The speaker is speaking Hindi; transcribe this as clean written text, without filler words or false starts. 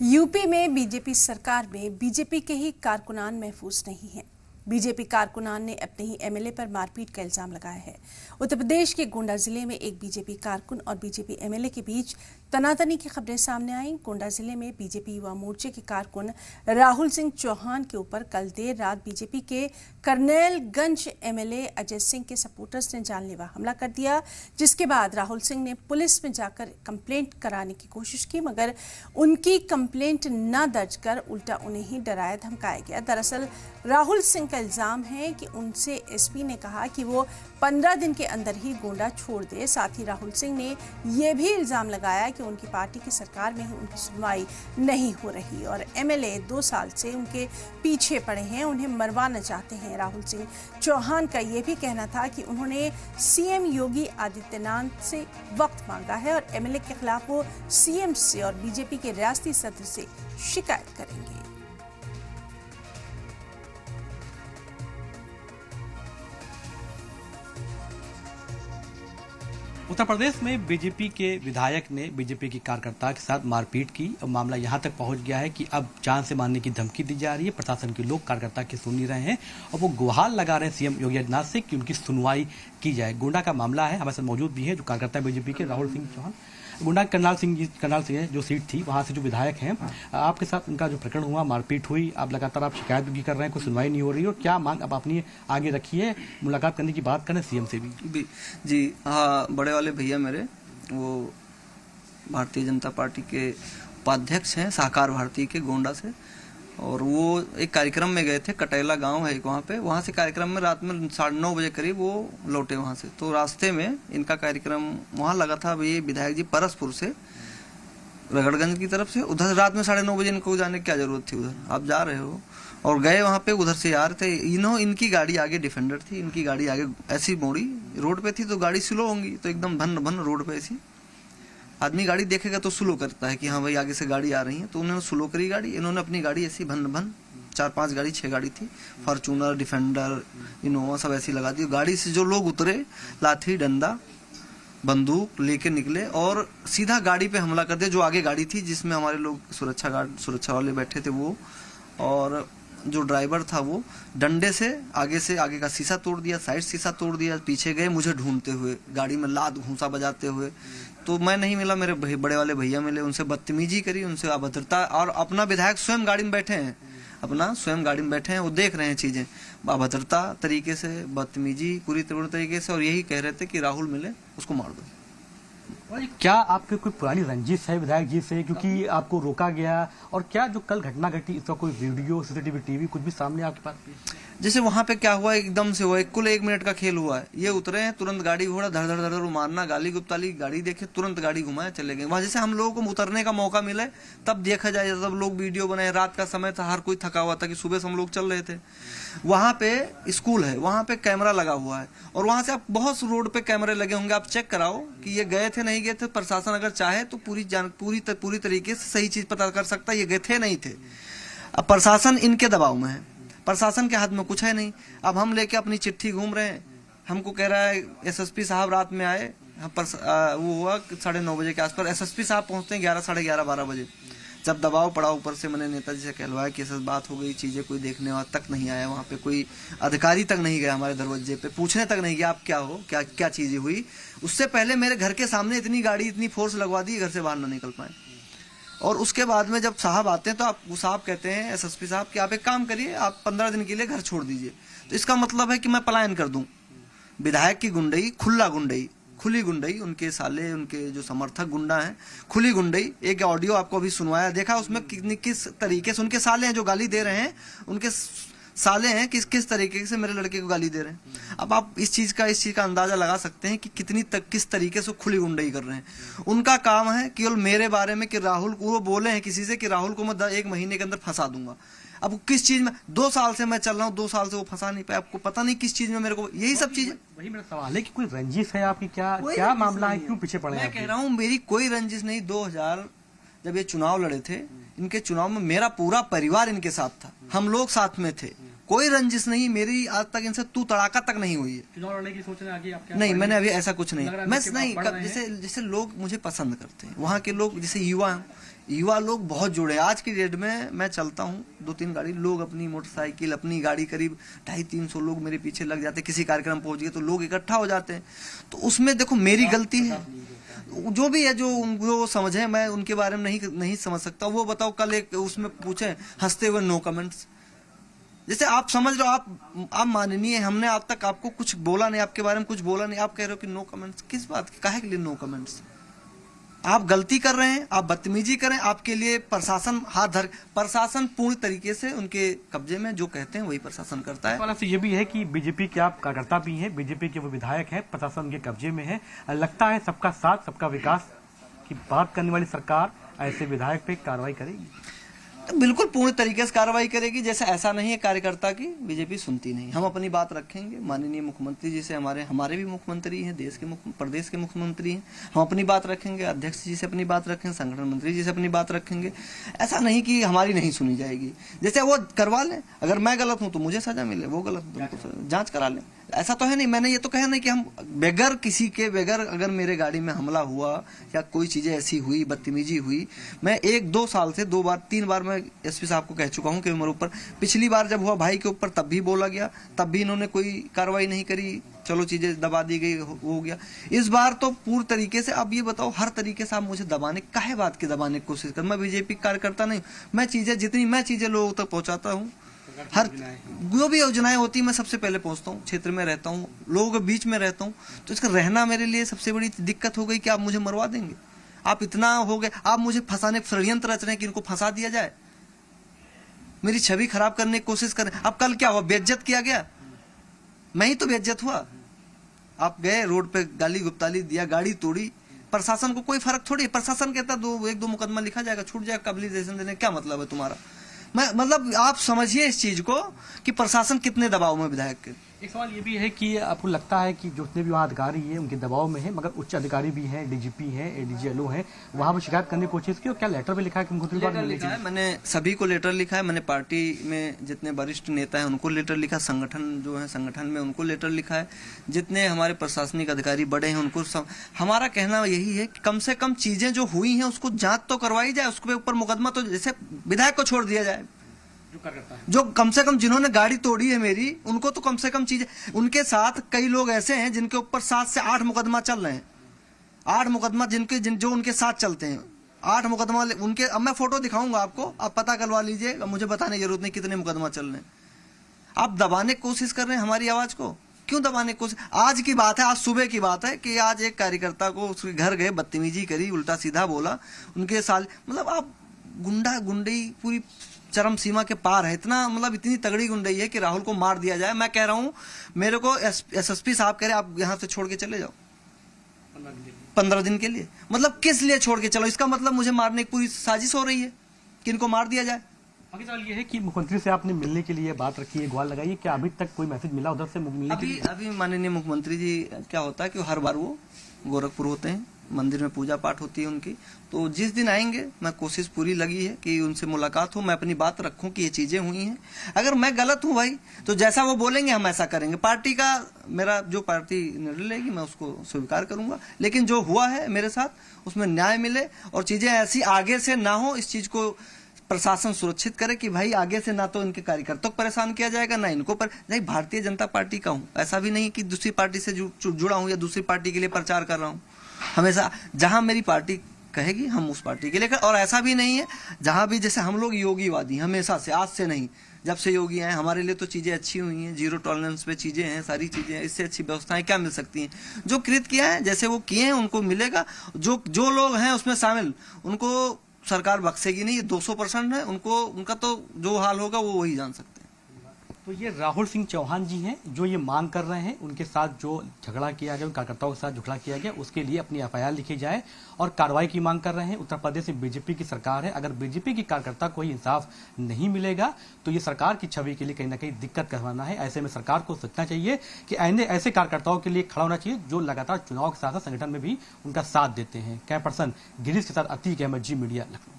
यूपी में बीजेपी सरकार में बीजेपी के ही कारकुनान महफूज नहीं हैं। बीजेपी कारकुनान ने अपने ही एमएलए पर मारपीट का इल्जाम लगाया है। उत्तर प्रदेश के गोंडा जिले में एक बीजेपी कारकुन और बीजेपी एमएलए के बीच तनातनी की खबरें सामने आईं। गोंडा जिले में बीजेपी युवा मोर्चे के कारकुन राहुल सिंह चौहान के ऊपर कल देर रात बीजेपी के करनेलगंज एमएलए अजय सिंह के सपोर्टर्स ने जानलेवा हमला कर दिया, जिसके बाद राहुल सिंह ने पुलिस में जाकर कंप्लेंट कराने की कोशिश की, मगर उनकी कंप्लेंट न दर्ज कर उल्टा उन्हें ही डराया धमकाया गया। दरअसल राहुल सिंह का इल्जाम है कि उनसे एसपी ने कहा कि वो 15 दिन के अंदर ही गोंडा छोड़ दे। साथ ही राहुल सिंह ने यह भी इल्जाम लगाया कि उनकी पार्टी की सरकार में ही उनकी सुनवाई नहीं हो रही और एमएलए 2 साल से उनके पीछे पड़े हैं, उन्हें मरवाना चाहते हैं। राहुल सिंह चौहान का यह भी कहना था कि उन्होंने सीएम योगी आदित्यनाथ से वक्त मांगा है और एमएलए के खिलाफ वो सीएम से और बीजेपी के रियासती सदर से शिकायत करेंगे। उत्तर प्रदेश में बीजेपी के विधायक ने बीजेपी की कार्यकर्ता के साथ मारपीट की और मामला यहां तक पहुंच गया है कि अब जान से मारने की धमकी दी जा रही है। प्रशासन के लोग कार्यकर्ता की सुन नहीं रहे हैं और वो गुहार लगा रहे हैं सीएम योगी आदित्यनाथ से कि उनकी सुनवाई की जाए। गोंडा का मामला है, हमारे साथ मौजूद भी है जो कार्यकर्ता बीजेपी के राहुल सिंह चौहान। गोंडा करनाल सिंह जो सीट थी वहां से जो विधायक हैं, आपके साथ उनका जो प्रकरण हुआ, मारपीट हुई, आप लगातार आप शिकायत भी कर रहे हैं, कोई सुनवाई नहीं हो रही और क्या मांग अब अपनी आगे रखी है? मुलाकात करने की बात करें सीएम से भी। जी हाँ, बड़े वाले भैया मेरे वो भारतीय जनता पार्टी के उपाध्यक्ष हैं सहकार भारती के गोंडा से, और वो एक कार्यक्रम में गए थे। कटेला गांव है एक वहाँ से कार्यक्रम में रात में 9:30 बजे करीब वो लौटे वहाँ से। तो रास्ते में इनका कार्यक्रम वहाँ लगा था। ये विधायक जी परसपुर से रगड़गंज की तरफ से, उधर रात में 9:30 बजे इनको जाने की क्या जरूरत थी? उधर आप जा रहे हो और गए वहाँ पे, उधर से आ रहे थे। इनकी गाड़ी आगे डिफेंडर थी, इनकी गाड़ी आगे ऐसी मोड़ी रोड पे थी तो गाड़ी स्लो होंगी, तो एकदम भन भन रोड पे ऐसी आदमी गाड़ी देखेगा तो स्लो करता है कि हाँ भाई आगे से गाड़ी आ रही है, तो उन्होंने स्लो करी गाड़ी। इन्होंने अपनी गाड़ी ऐसी भन भन 4-5 गाड़ी 6 गाड़ी थी, फॉर्चूनर, डिफेंडर, इनोवा सब ऐसी लगा दी। गाड़ी से जो लोग उतरे लाठी डंडा बंदूक लेके निकले और सीधा गाड़ी पे हमला कर दिया। जो आगे गाड़ी थी जिसमें हमारे लोग सुरक्षा वाले बैठे थे वो, और जो ड्राइवर था वो डंडे से आगे का शीशा तोड़ दिया, साइड शीशा तोड़ दिया। पीछे गए मुझे ढूंढते हुए, गाड़ी में लात घूंसा बजाते हुए, तो मैं नहीं मिला, मेरे बड़े वाले भैया मिले, उनसे बदतमीजी करी, उनसे अभद्रता। और अपना विधायक स्वयं गाड़ी में बैठे हैं, वो देख रहे हैं चीजें अभद्रता तरीके से, बदतमीजी पूरी तरीके से, और यही कह रहे थे कि राहुल मिले उसको मार दो। क्या आपकी कोई पुरानी रंजिश है विधायक जी से, क्योंकि आपको रोका गया? और क्या जो कल घटना घटी इसका कोई वीडियो, सीसीटीवी, टीवी कुछ भी सामने आपके पास? जैसे वहां पे क्या हुआ, एकदम से हुआ, कुल 1 मिनट का खेल हुआ है। ये उतरे हैं, तुरंत गाड़ी घोड़ा धड़ धड़ धड़ मारना, गाली गुप्ताली, गाड़ी देखे तुरंत गाड़ी घुमाए चले गए। वहां जैसे हम लोगों को उतरने का मौका मिले तब देखा जाए, तब लोग वीडियो बनाए। रात का समय था, हर कोई थका हुआ था कि सुबह से हम लोग चल रहे थे। वहां पे स्कूल है, वहां पे कैमरा लगा हुआ है, और वहां से आप बहुत रोड पे कैमरे लगे होंगे, आप चेक कराओ कि ये गए थे नहीं गए थे। प्रशासन अगर चाहे तो पूरी तरीके से सही चीज पता कर सकता है ये गए थे नहीं थे। अब प्रशासन इनके दबाव में है, प्रशासन के हाथ में कुछ है नहीं। अब हम लेके अपनी चिट्ठी घूम रहे हैं, हमको कह रहा है एसएसपी साहब रात में आए, वो हुआ 9:30 बजे के आसपास। एसएसपी साहब पहुंचते हैं 11, साढ़े 11, 12 बजे। जब दबाव पड़ा ऊपर से, मैंने नेताजी से कहलवाया कि ऐसा बात हो गई, चीजें कोई देखने वाला तक नहीं आया, वहाँ पे कोई अधिकारी तक नहीं गया, हमारे दरवाजे पे पूछने तक नहीं गया आप क्या हो, क्या चीजें हुई। उससे पहले मेरे घर के सामने इतनी गाड़ी, इतनी फोर्स लगवा दी, घर से बाहर ना निकल पाए। और उसके बाद में जब साहब आते हैं तो वो साहब कहते हैं, एसएसपी साहब, कि आप एक काम करिए, आप 15 दिन के लिए घर छोड़ दीजिए। तो इसका मतलब है कि मैं पलायन कर दूं। विधायक की गुंडई, खुली गुंडई, उनके साले, उनके जो समर्थक गुंडा हैं, खुली गुंडई। एक ऑडियो आपको अभी सुनवाया, देखा उसमें किस तरीके से उनके साले हैं जो गाली दे रहे हैं, उनके साले हैं किस तरीके से मेरे लड़के को गाली दे रहे हैं। अब आप इस चीज का अंदाजा लगा सकते हैं कि किस तरीके से खुली गुंडई कर रहे हैं। उनका काम है केवल मेरे बारे में कि राहुल को, वो बोले हैं किसी से कि राहुल को मैं 1 महीने के अंदर फंसा दूंगा। अब किस चीज में 2 साल से मैं चल रहा हूँ, 2 साल से वो फंसा नहीं पाया। आपको पता नहीं किस चीज में, मेरे को यही सब चीजें। वही मेरा सवाल है कि कोई रंजिश है आपकी? क्या मामला है, क्यों पीछे पड़े? मैं कह रहा हूँ मेरी कोई रंजिश नहीं। 2000 जब ये चुनाव लड़े थे, इनके चुनाव में मेरा पूरा परिवार इनके साथ था, हम लोग साथ में थे, कोई रंजिश नहीं मेरी। आज तक इनसे तू तड़ाका तक नहीं हुई है। चुनाव लड़ने की सोच आगे आप क्या? नहीं, मैंने अभी ऐसा कुछ नहीं, मैं नहीं, जैसे लोग मुझे पसंद करते हैं, वहाँ के लोग जैसे युवा युवा लोग बहुत जुड़े हैं। आज की डेट में मैं चलता हूँ 2-3 गाड़ी, लोग अपनी मोटरसाइकिल, अपनी गाड़ी, करीब 250-300 लोग मेरे पीछे लग जाते हैं। किसी कार्यक्रम पहुंच गए तो लोग इकट्ठा हो जाते हैं। तो उसमें देखो मेरी गलती है, जो भी है, जो समझे, मैं उनके बारे में नहीं समझ सकता। वो बताओ, कल एक उसमें पूछे हंसते हुए नो कमेंट्स, जैसे आप समझ रहे हो, आप माननीय, हमने आज तक आपको कुछ बोला नहीं, आपके बारे में कुछ बोला नहीं, आप कह रहे हो कि नो कमेंट्स। किस बात की, काहे के लिए नो कमेंट्स? आप गलती कर रहे हैं, आप बदतमीजी कर रहे हैं, आपके लिए प्रशासन प्रशासन पूर्ण तरीके से उनके कब्जे में, जो कहते हैं वही प्रशासन करता है। सवाल ये भी है कि बीजेपी के आप कार्यकर्ता भी हैं, बीजेपी के वो विधायक हैं, प्रशासन के कब्जे में है। लगता है सबका साथ सबका विकास की बात करने वाली सरकार ऐसे विधायक पे कार्रवाई करेगी? तो बिल्कुल पूर्ण तरीके से कार्रवाई करेगी। जैसे ऐसा नहीं है कार्यकर्ता की बीजेपी सुनती नहीं, हम अपनी बात रखेंगे। माननीय मुख्यमंत्री जी से, हमारे भी मुख्यमंत्री हैं, प्रदेश के मुख्यमंत्री हैं, हम अपनी बात रखेंगे। अध्यक्ष जी से अपनी बात रखेंगे, संगठन मंत्री जी से अपनी बात रखेंगे। ऐसा नहीं कि हमारी नहीं सुनी जाएगी। जैसे वो करवा लें, अगर मैं गलत हूं तो मुझे सजा मिले, वो गलत तो जांच करा लें। ऐसा तो है नहीं, मैंने ये तो कहा नहीं कि हम बगैर अगर मेरे गाड़ी में हमला हुआ या कोई चीजें ऐसी हुई, बदतमीजी हुई, मैं 1-2 साल से 2-3 बार मैं एसपी साहब को कह चुका हूं कि मेरे ऊपर, पिछली बार जब हुआ भाई के ऊपर तब भी बोला गया, तब भी इन्होंने कोई कार्रवाई नहीं करी, चलो चीजें दबा दी गई, हो गया। इस बार तो पूर्ण तरीके से, अब ये बताओ, हर तरीके से आप मुझे दबाने, काहे बात की दबाने की कोशिश कर? मैं बीजेपी कार्यकर्ता नहीं, मैं जितनी चीजें लोगों तक पहुंचाता हूँ, हर जो भी योजनाएं होती है मैं सबसे पहले पहुंचता हूँ, क्षेत्र में रहता हूँ, लोगों के बीच में रहता हूँ। तो इसका रहना मेरे लिए सबसे बड़ी दिक्कत हो गई कि आप मुझे मरवा देंगे, आप इतना हो गए, आप मुझे फंसाने षड्यंत्र रच रहे हैं कि इनको फंसा दिया जाए, मेरी छवि खराब करने की कोशिश कर रहे हैं। अब कल क्या हुआ? बेइज्जत किया गया, मैं ही तो बेइज्जत हुआ। आप गए रोड पे, गाली गुप्ताली दिया, गाड़ी तोड़ी, प्रशासन को कोई फर्क थोड़ी है। प्रशासन कहता 1-2 मुकदमा लिखा जाएगा, छूट जाएगा, कब्लिजेशन देने क्या मतलब है तुम्हारा? मतलब आप समझिए इस चीज को कि प्रशासन कितने दबाव में विधायक के। एक सवाल ये भी है कि आपको लगता है कि जितने भी वहाँ अधिकारी हैं उनके दबाव में है, मगर उच्च अधिकारी भी हैं, डीजीपी हैं, एडीजीएलओ हैं, वहाँ पर शिकायत करने की कोशिश की और क्या लेटर भी लिखा है कि लेटर लिखा है? मैंने सभी को लेटर लिखा है, मैंने पार्टी में जितने वरिष्ठ नेता हैं उनको लेटर लिखा, संगठन जो है संगठन में उनको लेटर लिखा है, जितने हमारे प्रशासनिक अधिकारी बड़े हैं उनको हमारा कहना यही है कि कम से कम चीजें जो हुई हैं उसको जांच तो करवाई जाए, उसके ऊपर मुकदमा तो, जैसे विधायक को छोड़ दिया जाए, जो कम से कम जिन्होंने गाड़ी तोड़ी है मेरी, उनको तो कम से कम चीजें। उनके साथ कई लोग ऐसे हैं जिनके ऊपर 7 से 8 मुकदमा चल रहे हैं, 8 मुकदमा जो उनके साथ चलते हैं, 8 मुकदमा उनके। अब मैं फोटो दिखाऊंगा आपको, आप पता करवा लीजिए, मुझे बताने की जरूरत नहीं कितने मुकदमा चल रहे हैं। आप दबाने की कोशिश कर रहे हैं हमारी आवाज को, क्यों दबाने की कोशिश? आज की बात है, आज सुबह की बात है कि आज एक कार्यकर्ता को उसके घर गए, बदतमीजी करी, उल्टा सीधा बोला, उनके साल, मतलब आप गुंडई पूरी चरम सीमा के पार है। इतना, मतलब इतनी तगड़ी गुंडई है कि राहुल को मार दिया जाए। मैं कह रहा हूं, मेरे को एसएसपी साहब कह रहे आप यहां से छोड़ के चले जाओ 15 दिन के लिए। मतलब किस लिए छोड़ के चलो? इसका मतलब मुझे मारने की पूरी साजिश हो रही है कि इनको मार दिया जाए। अभी सवाल ये है कि मुख्यमंत्री से आपने मिलने के लिए बात रखी है, गुहार लगाई है, क्या अभी तक कोई मैसेज मिला उधर से मिलने के लिए? अभी माननीय मुख्यमंत्री जी, क्या होता है कि हर बार वो गोरखपुर होते हैं, मंदिर में पूजा पाठ होती है उनकी, तो जिस दिन आएंगे मैं कोशिश पूरी लगी है कि उनसे मुलाकात हो, मैं अपनी बात रखूं कि ये चीजें हुई हैं। अगर मैं गलत हूं भाई, तो जैसा वो बोलेंगे हम ऐसा करेंगे। पार्टी का, मेरा जो पार्टी निर्णय लेगी मैं उसको स्वीकार करूंगा, लेकिन जो हुआ है मेरे साथ उसमें न्याय मिले और चीजें ऐसी आगे से ना हो, इस चीज को प्रशासन सुरक्षित करे कि भाई आगे से ना तो इनके कार्यकर्ताओं को परेशान किया जाएगा, ना इनको नहीं। भारतीय जनता पार्टी का हूं, ऐसा भी नहीं कि दूसरी पार्टी से जुड़ा हूं या दूसरी पार्टी के लिए प्रचार कर रहा हूं। हमेशा जहां मेरी पार्टी कहेगी हम उस पार्टी के लिए और ऐसा भी नहीं है जहां भी, जैसे हम लोग योगीवादी हमेशा से, आज से नहीं, जब से योगी आए हमारे लिए तो चीजें अच्छी हुई हैं, 0 टॉलरेंस पे चीजें हैं, सारी चीजें हैं, इससे अच्छी व्यवस्थाएं क्या मिल सकती हैं? जो कृत किया है, जैसे वो किए हैं उनको मिलेगा। जो लोग हैं उसमें शामिल, उनको सरकार बख्शेगी नहीं, ये 200% है, उनका तो जो हाल होगा वो वही जान सकते हैं। तो ये राहुल सिंह चौहान जी हैं जो ये मांग कर रहे हैं, उनके साथ जो झगड़ा किया गया, उन कार्यकर्ताओं के साथ झगड़ा किया गया, उसके लिए अपनी एफआईआर लिखी जाए और कार्रवाई की मांग कर रहे हैं। उत्तर प्रदेश में बीजेपी की सरकार है, अगर बीजेपी की कार्यकर्ता को इंसाफ नहीं मिलेगा तो ये सरकार की छवि के लिए कहीं ना कहीं दिक्कत करवाना है। ऐसे में सरकार को सोचना चाहिए कि ऐसे कार्यकर्ताओं के लिए खड़ा होना चाहिए जो लगातार चुनाव के साथ संगठन में भी उनका साथ देते हैं। कैमरा पर्सन गिरीश के साथ अतीक अहमद, जी मीडिया, लखनऊ।